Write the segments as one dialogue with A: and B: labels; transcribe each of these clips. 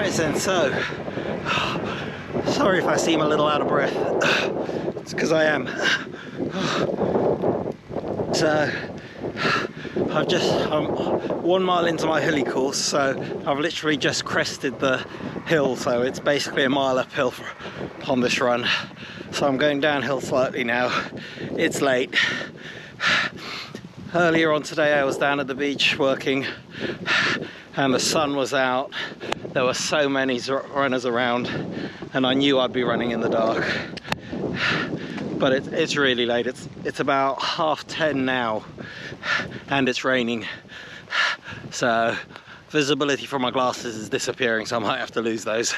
A: Right then, so sorry if I seem a little out of breath. It's because I am. So I'm 1 mile into my hilly course, so I've literally just crested the hill, so it's basically a mile uphill on this run. So I'm going downhill slightly now. It's late. Earlier on today I was down at the beach working and the sun was out. There were so many runners around and I knew I'd be running in the dark. But it's really late. It's about 10:30 now and it's raining. So visibility from my glasses is disappearing, so I might have to lose those.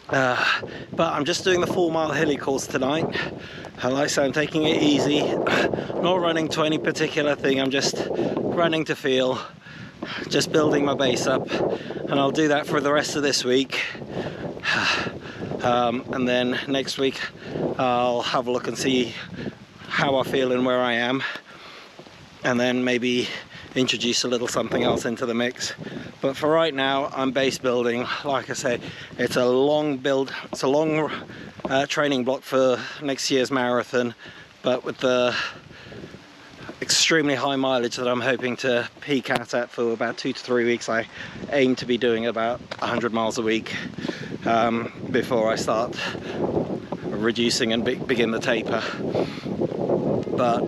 A: But I'm just doing the 4 mile hilly course tonight. Like I say, I'm taking it easy, not running to any particular thing. I'm just running to feel, just building my base up, and I'll do that for the rest of this week. And then next week I'll have a look and see how I feel and where I am, and then maybe introduce a little something else into the mix. But for right now, I'm base building. Like I say, it's a long build, it's a long training block for next year's marathon, but with the extremely high mileage that I'm hoping to peak out at for about 2 to 3 weeks, I aim to be doing about 100 miles a week before I start reducing and begin the taper. But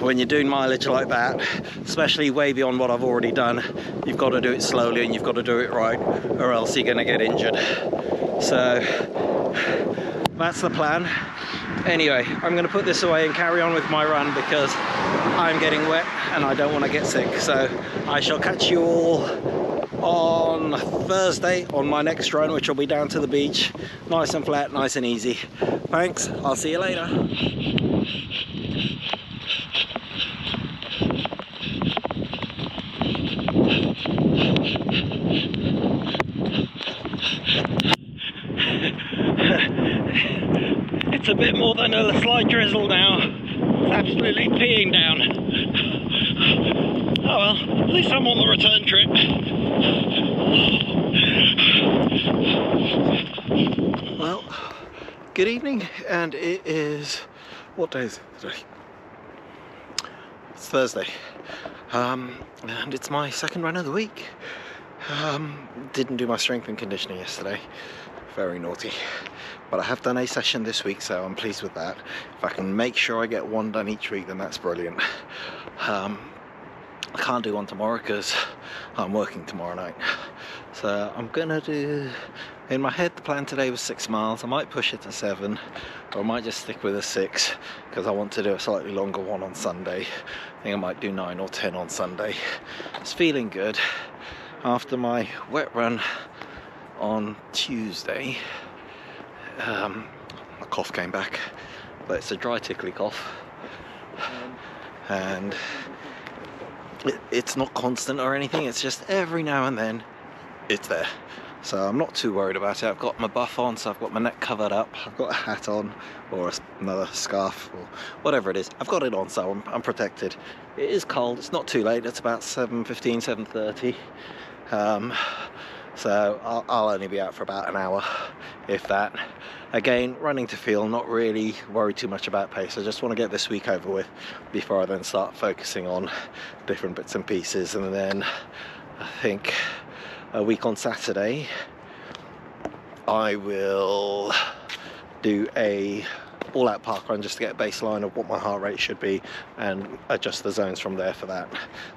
A: when you're doing mileage like that, especially way beyond what I've already done, you've got to do it slowly and you've got to do it right, or else you're going to get injured. So that's the plan. Anyway, I'm going to put this away and carry on with my run because I'm getting wet and I don't want to get sick. So I shall catch you all on Thursday on my next run, which will be down to the beach, nice and flat, nice and easy. Thanks, I'll see you later. It's a bit more than a slight drizzle now. It's absolutely peeing down. Oh well, at least I'm on the return trip. Well, good evening, and it is, what day is it today? It's Thursday, and it's my second run of the week. Didn't do my strength and conditioning yesterday, very naughty, but I have done a session this week, so I'm pleased with that. If I can make sure I get one done each week, then that's brilliant. I can't do one tomorrow because I'm working tomorrow night, so I'm gonna do, in my head the plan today was 6 miles. I might push it to 7, or I might just stick with a 6 because I want to do a slightly longer one on Sunday. I think I might do 9 or 10 on Sunday. It's feeling good after my wet run on Tuesday. My cough came back, but it's a dry tickly cough, and it's not constant or anything, it's just every now and then it's there. So I'm not too worried about it. I've got my buff on, so I've got my neck covered up, I've got a hat on, or another scarf, or whatever it is. I've got it on, so I'm protected. It is cold, it's not too late, it's about 7:15, 7:30. So I'll only be out for about an hour, if that. Again, running to feel, not really worried too much about pace. I just want to get this week over with before I then start focusing on different bits and pieces. And then I think a week on Saturday I will do a all-out park run just to get a baseline of what my heart rate should be and adjust the zones from there for that.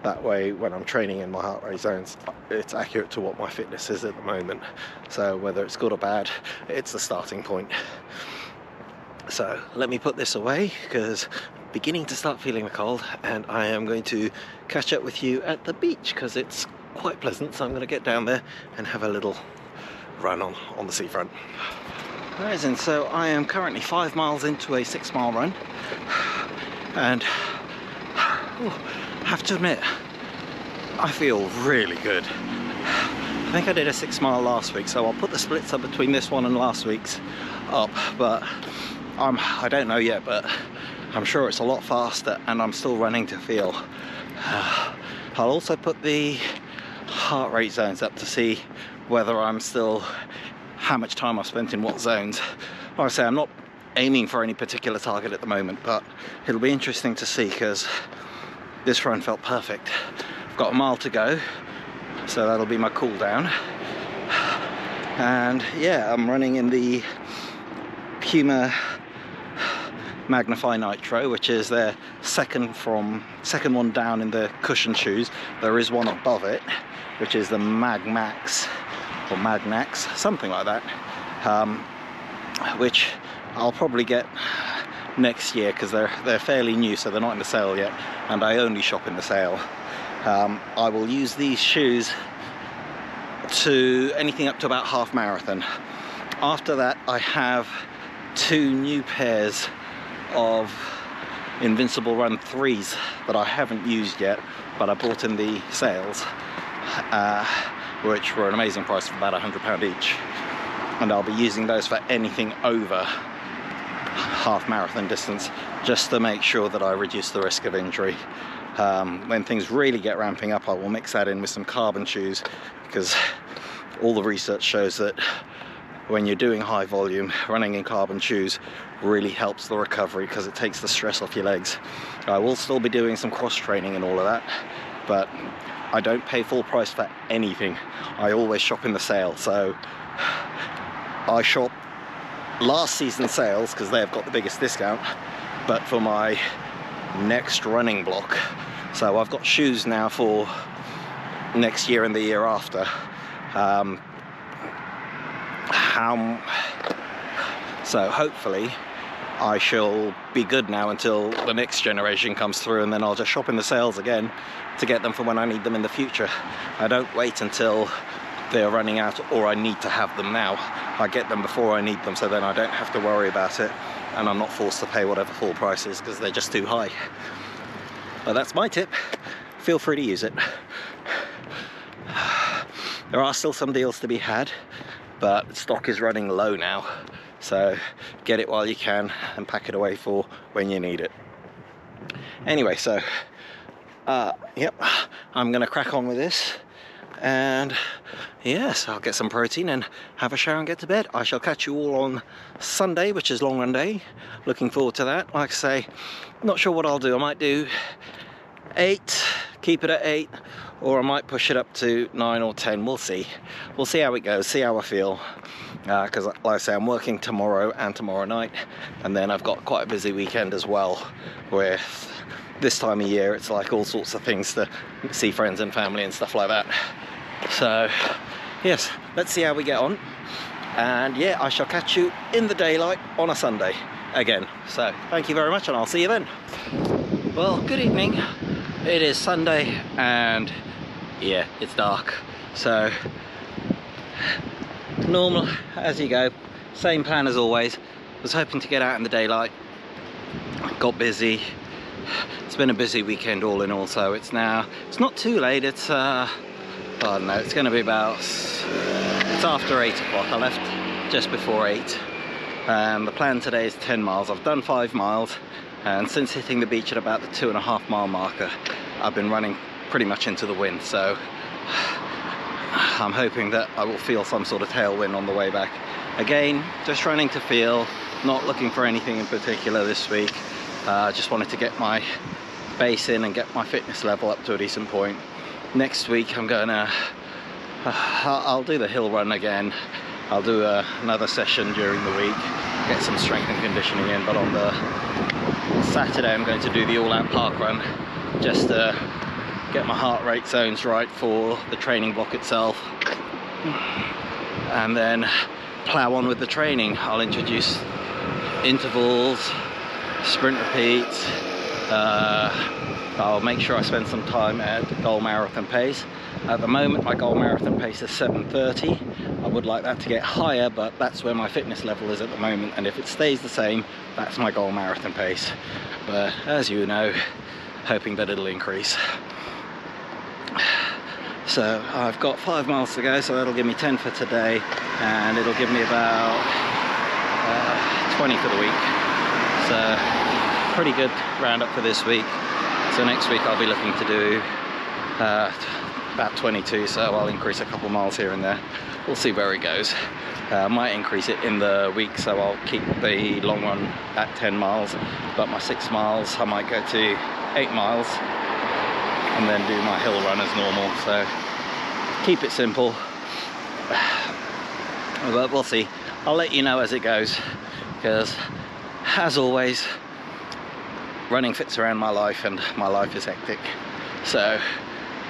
A: That way, when I'm training in my heart rate zones, it's accurate to what my fitness is at the moment. So whether it's good or bad, it's the starting point. So let me put this away because I'm beginning to start feeling the cold, and I am going to catch up with you at the beach because it's quite pleasant. So I'm going to get down there and have a little run on the seafront. Right, and so I am currently 5 miles into a 6 mile run, and I have to admit, I feel really good. I think I did a 6 mile last week, so I'll put the splits up between this one and last week's up, but I don't know yet, but I'm sure it's a lot faster and I'm still running to feel. I'll also put the heart rate zones up to see whether I'm still, how much time I've spent in what zones. Like I say, I'm not aiming for any particular target at the moment, but it'll be interesting to see because this run felt perfect. I've got a mile to go, so that'll be my cool down. And yeah, I'm running in the Puma Magnify Nitro, which is their second one down in the cushion shoes. There is one above it, which is the Mag Max or Magnax, something like that, which I'll probably get next year because they're fairly new, so they're not in the sale yet, and I only shop in the sale. I will use these shoes to anything up to about half marathon. After that, I have 2 new pairs of Invincible Run 3s that I haven't used yet, but I bought in the sales, which were an amazing price of about £100 each, and I'll be using those for anything over half marathon distance, just to make sure that I reduce the risk of injury. When things really get ramping up, I will mix that in with some carbon shoes, because all the research shows that when you're doing high volume, running in carbon shoes really helps the recovery because it takes the stress off your legs. I will still be doing some cross training and all of that, but I don't pay full price for anything. I always shop in the sale, so I shop last season's sales because they've got the biggest discount, but for my next running block. So I've got shoes now for next year and the year after. So hopefully I shall be good now until the next generation comes through, and then I'll just shop in the sales again to get them for when I need them in the future. I don't wait until they're running out or I need to have them now. I get them before I need them, so then I don't have to worry about it, and I'm not forced to pay whatever full price is because they're just too high. But that's my tip. Feel free to use it. There are still some deals to be had, but stock is running low now, so get it while you can and pack it away for when you need it. Anyway, so yep, I'm gonna crack on with this, and yes, I'll get some protein and have a shower and get to bed. I shall catch you all on Sunday, which is long run day. Looking forward to that. Like I say, not sure what I'll do. I might do 8, keep it at 8, or I might push it up to 9 or 10. We'll see how it goes, see how I feel, because like I say, I'm working tomorrow and tomorrow night, and then I've got quite a busy weekend as well, with this time of year it's like all sorts of things to see friends and family and stuff like that. So yes, let's see how we get on, and yeah, I shall catch you in the daylight on a Sunday again. So thank you very much, and I'll see you then. Well, good evening. It is Sunday, and yeah, it's dark, so normal as you go, same plan as always. Was hoping to get out in the daylight, got busy. It's been a busy weekend all in all, so it's not too late. It's I don't know, it's going to be about, it's after 8 o'clock. I left just before 8, and the plan today is 10 miles. I've done 5 miles, and since hitting the beach at about the 2.5 mile marker, I've been running pretty much into the wind, so I'm hoping that I will feel some sort of tailwind on the way back. Again, just running to feel, not looking for anything in particular this week. Just wanted to get my base in and get my fitness level up to a decent point. Next week I'm gonna, I'll do the hill run again. I'll do another session during the week, get some strength and conditioning in, but on the Saturday I'm going to do the all-out park run, just to get my heart rate zones right for the training block itself, and then plow on with the training. I'll introduce intervals, sprint repeats. I'll make sure I spend some time at goal marathon pace. At the moment my goal marathon pace is 7:30. I would like that to get higher, but that's where my fitness level is at the moment, and if it stays the same, that's my goal marathon pace. But as you know, hoping that it'll increase. So I've got 5 miles to go, so that'll give me 10 for today, and it'll give me about 20 for the week. So pretty good roundup for this week. So next week I'll be looking to do
B: about 22, so I'll increase a couple miles here and there. We'll see where it goes. Might increase it in the week, so I'll keep the long run at 10 miles, but my 6 miles I might go to 8 miles and then do my hill run as normal. So keep it simple, but we'll see. I'll let you know as it goes, because as always, running fits around my life and my life is hectic. So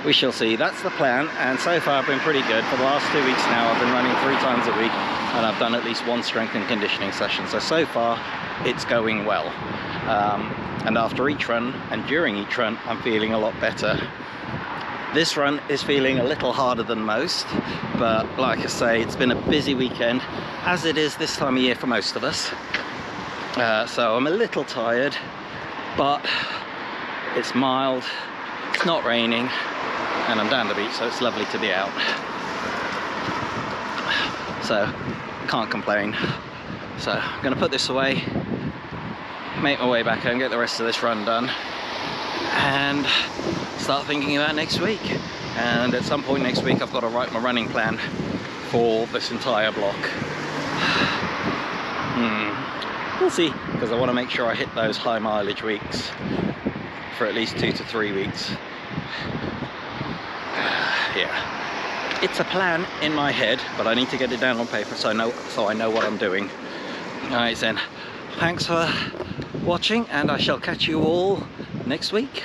B: we shall see. That's the plan, and so far I've been pretty good. For the last 2 weeks now I've been running 3 times a week, and I've done at least 1 strength and conditioning session. So far it's going well. And after each run and during each run I'm feeling a lot better. This run is feeling a little harder than most, but like I say, it's been a busy weekend, as it is this time of year for most of us. So I'm a little tired, but it's mild, it's not raining, and I'm down the beach, so it's lovely to be out. So can't complain. So I'm gonna put this away, make my way back home, get the rest of this run done, and start thinking about next week. And at some point next week I've got to write my running plan for this entire block. We'll see, because I want to make sure I hit those high mileage weeks for at least 2 to 3 weeks. Yeah, it's a plan in my head, but I need to get it down on paper so I know what I'm doing. Alright then, thanks for watching, and I shall catch you all next week.